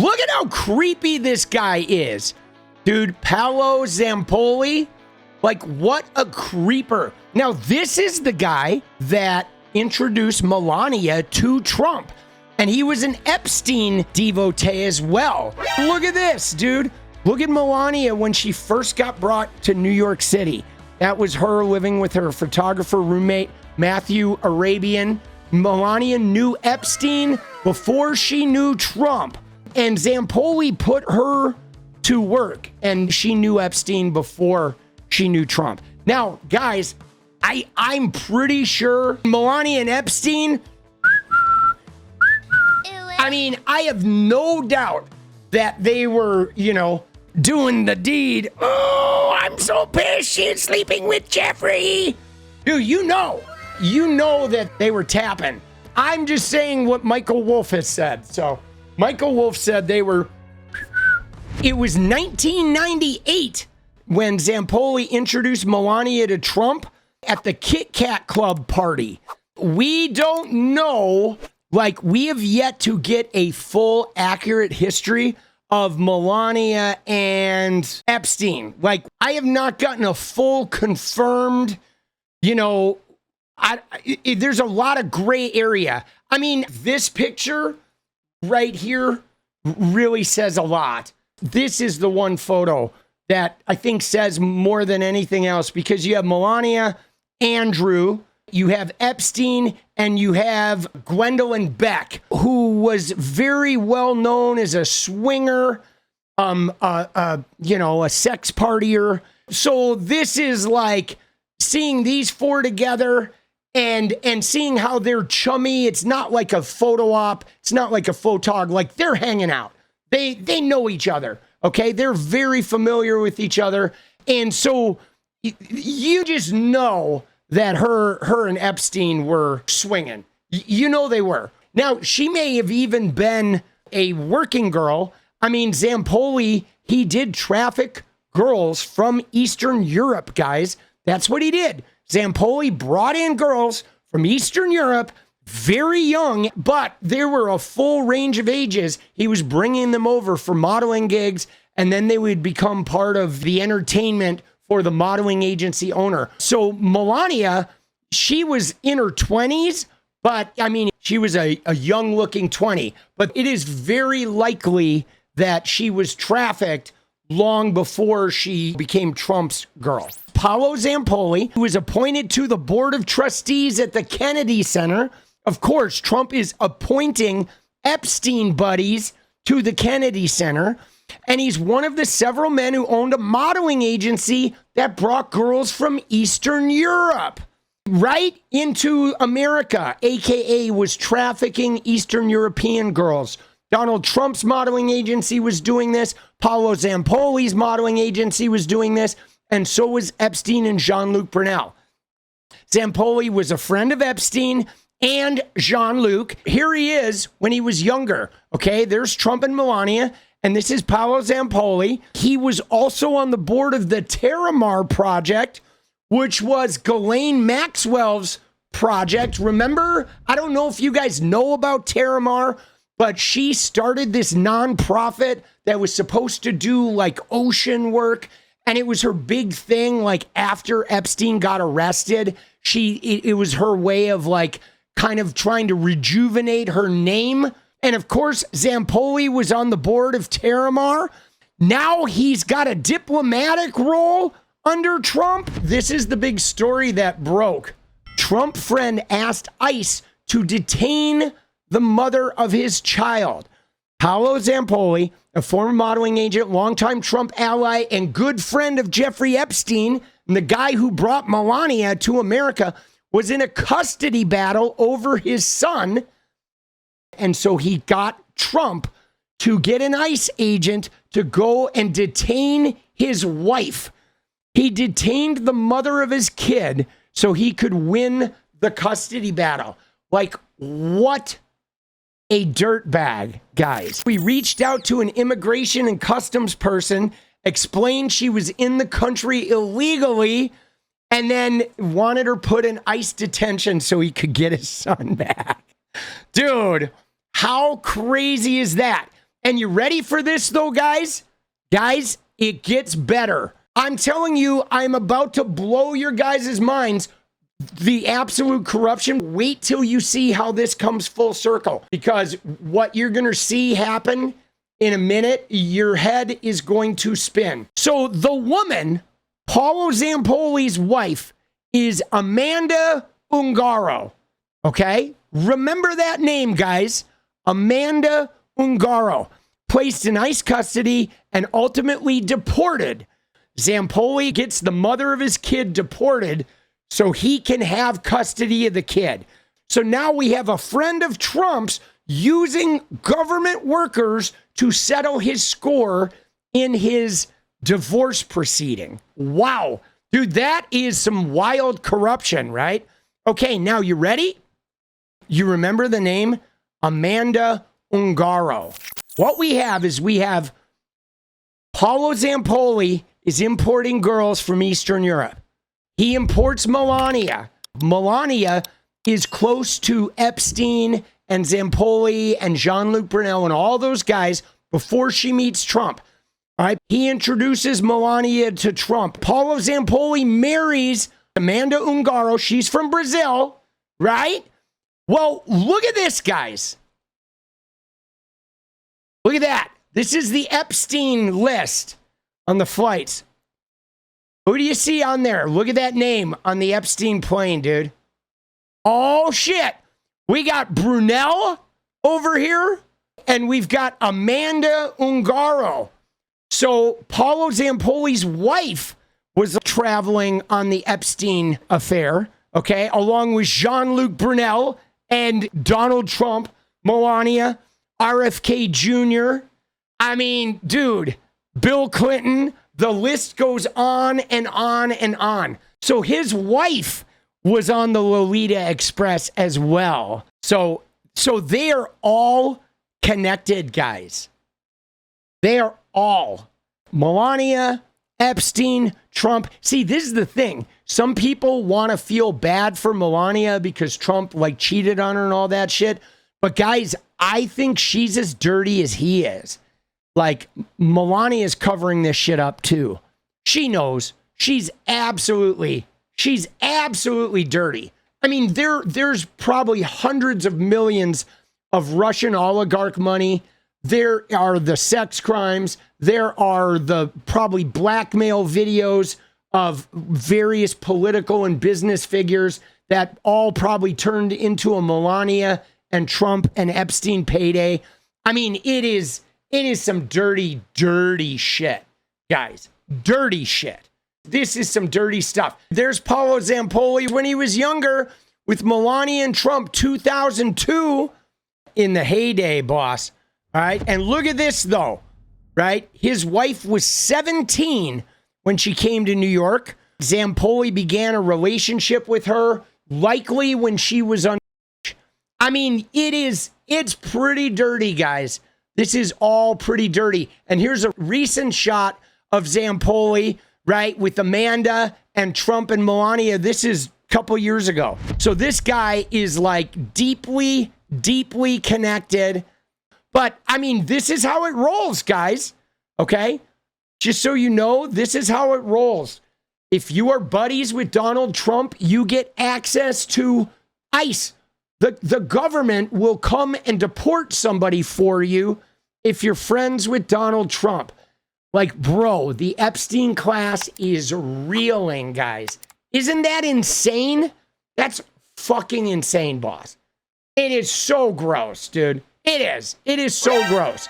Look at how creepy this guy is. Dude, Paolo Zampolli, like what a creeper. Now, this is the guy that introduced Melania to Trump. And he was an Epstein devotee as well. Look at this, dude. Look at Melania when she first got brought to New York City. That was her living with her photographer roommate, Matthew Arabian. Melania knew Epstein before she knew Trump. And Zampolli put her to work. And she knew Epstein before she knew Trump. Now, guys, I'm pretty sure Melania and Epstein, I mean, I have no doubt that they were, you know, doing the deed. Oh, I'm so pissed she's sleeping with Jeffrey. Dude, you know that they were tapping. I'm just saying what Michael Wolff has said. So Michael Wolff said they were. It was 1998 when Zampolli introduced Melania to Trump at the Kit Kat Club party. We don't know, like, we have yet to get a full, accurate history of Melania and Epstein. Like, I have not gotten a full confirmed, you know, there's a lot of gray area. I mean, this picture right here really says a lot. This is the one photo that I think says more than anything else, because you have Melania, Andrew, you have Epstein, and you have Gwendolyn Beck, who was very well known as a swinger, you know, a sex partier. So this is like seeing these four together and seeing how they're chummy. It's not like a photo op. It's not like a photog. Like, they're hanging out. They know each other. Okay, they're very familiar with each other, and so you just know that her and Epstein were swinging. You know they were. Now, she may have even been a working girl. I mean, Zampolli, he did traffic girls from Eastern Europe, guys. That's what he did. Zampolli brought in girls from Eastern Europe, very young, but there were a full range of ages. He was bringing them over for modeling gigs, and then they would become part of the entertainment for the modeling agency owner. So Melania, she was in her 20s, but I mean, she was a young looking 20, but it is very likely that she was trafficked long before she became Trump's girl. Paolo Zampolli, who was appointed to the board of trustees at the Kennedy Center. Of course, Trump is appointing Epstein buddies to the Kennedy Center. And he's one of the several men who owned a modeling agency that brought girls from Eastern Europe right into America, AKA was trafficking Eastern European girls. Donald Trump's modeling agency was doing this. Paolo Zampoli's modeling agency was doing this. And so was Epstein and Jean-Luc Brunel. Zampolli was a friend of Epstein and Jean-Luc. Here he is when he was younger. Okay, there's Trump and Melania. And this is Paolo Zampolli. He was also on the board of the 𝗙𝗏𝗏 project, which was Ghislaine Maxwell's project. Remember, I don't know if you guys know about 𝗙𝗏𝗏, but she started this nonprofit that was supposed to do like ocean work. And it was her big thing. Like, after Epstein got arrested, it was her way of like kind of trying to rejuvenate her name. And of course, Zampolli was on the board of 𝗙𝗏𝗏. Now he's got a diplomatic role under Trump. This is the big story that broke. Trump friend asked ICE to detain the mother of his child. Paolo Zampolli, a former modeling agent, longtime Trump ally, and good friend of Jeffrey Epstein, and the guy who brought Melania to America, was in a custody battle over his son. And so he got Trump to get an ICE agent to go and detain his wife. He detained the mother of his kid so he could win the custody battle. Like, what a dirtbag, guys. We reached out to an immigration and customs person, explained she was in the country illegally, and then wanted her put in ICE detention so he could get his son back. Dude, how crazy is that? And you ready for this though, guys? Guys, it gets better. I'm telling you, I'm about to blow your guys' minds. The absolute corruption. Wait till you see how this comes full circle. Because what you're going to see happen in a minute, your head is going to spin. So the woman, Paolo Zampoli's wife, is Amanda Ungaro. Okay? Remember that name, guys. Amanda Ungaro. Placed in ICE custody and ultimately deported. Zampolli gets the mother of his kid deported so he can have custody of the kid. So now we have a friend of Trump's using government workers to settle his score in his divorce proceeding. Wow. Dude, that is some wild corruption, right? Okay, now you ready? You remember the name? Amanda Ungaro. What we have is Paolo Zampolli is importing girls from Eastern Europe. He imports Melania. Melania is close to Epstein and Zampolli and Jean-Luc Brunel and all those guys before she meets Trump. All right. He introduces Melania to Trump. Paolo Zampolli marries Amanda Ungaro. She's from Brazil, right? Well, look at this, guys. Look at that. This is the Epstein list on the flights. Who do you see on there? Look at that name on the Epstein plane, dude. Oh, shit. We got Brunel over here, and we've got Amanda Ungaro. So Paolo Zampoli's wife was traveling on the Epstein affair, okay, along with Jean-Luc Brunel and Donald Trump, Melania, RFK Jr. I mean, dude, Bill Clinton, the list goes on and on and on. So his wife was on the Lolita Express as well. So they are all connected, guys. They are all. Melania, Epstein, Trump. See, this is the thing. Some people want to feel bad for Melania because Trump like cheated on her and all that shit. But guys, I think she's as dirty as he is. Like, Melania is covering this shit up too. She knows. She's absolutely dirty. I mean, there's probably hundreds of millions of Russian oligarch money. There are the sex crimes. There are the probably blackmail videos of various political and business figures that all probably turned into a Melania and Trump and Epstein payday. I mean, it is some dirty, dirty shit, guys. Dirty shit. This is some dirty stuff. There's Paolo Zampolli when he was younger with Melania and Trump, 2002, in the heyday, boss. All right. And look at this, though. Right. His wife was 17 when she came to New York. Zampolli began a relationship with her, likely when she was on. I mean, it's pretty dirty, guys. This is all pretty dirty. And here's a recent shot of Zampolli, right, with Amanda and Trump and Melania. This is a couple years ago. So this guy is like deeply, deeply connected. But I mean, this is how it rolls, guys. Okay? Just so you know, this is how it rolls. If you are buddies with Donald Trump, you get access to ICE. The government will come and deport somebody for you if you're friends with Donald Trump. Like, bro, the Epstein class is reeling, guys. Isn't that insane? That's fucking insane, boss. It is so gross, dude. It is. It is so gross.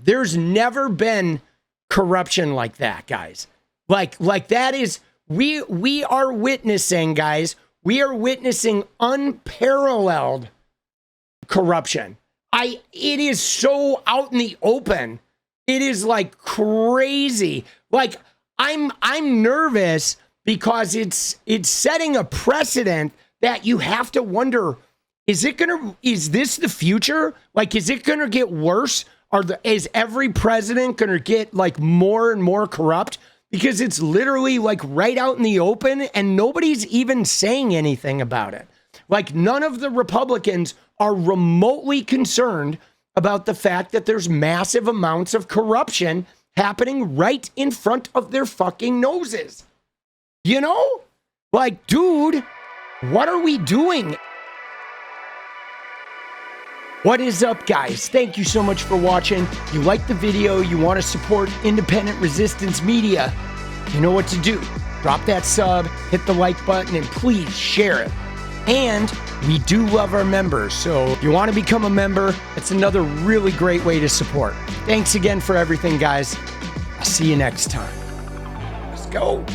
There's never been corruption like that, guys. Like that is, we are witnessing, guys, we are witnessing unparalleled corruption. It is so out in the open. It is like crazy. Like I'm nervous because it's setting a precedent that you have to wonder, is this the future? Like, is it gonna get worse? Is every president gonna get like more and more corrupt? Because it's literally like right out in the open and nobody's even saying anything about it. Like, none of the Republicans are remotely concerned about the fact that there's massive amounts of corruption happening right in front of their fucking noses. You know? Like, dude, what are we doing? What is up, guys? Thank you so much for watching. If you like the video, you want to support independent resistance media, you know what to do. Drop that sub, hit the like button, and please share it. And we do love our members, so if you want to become a member, it's another really great way to support. Thanks again for everything, guys. I'll see you next time. Let's go.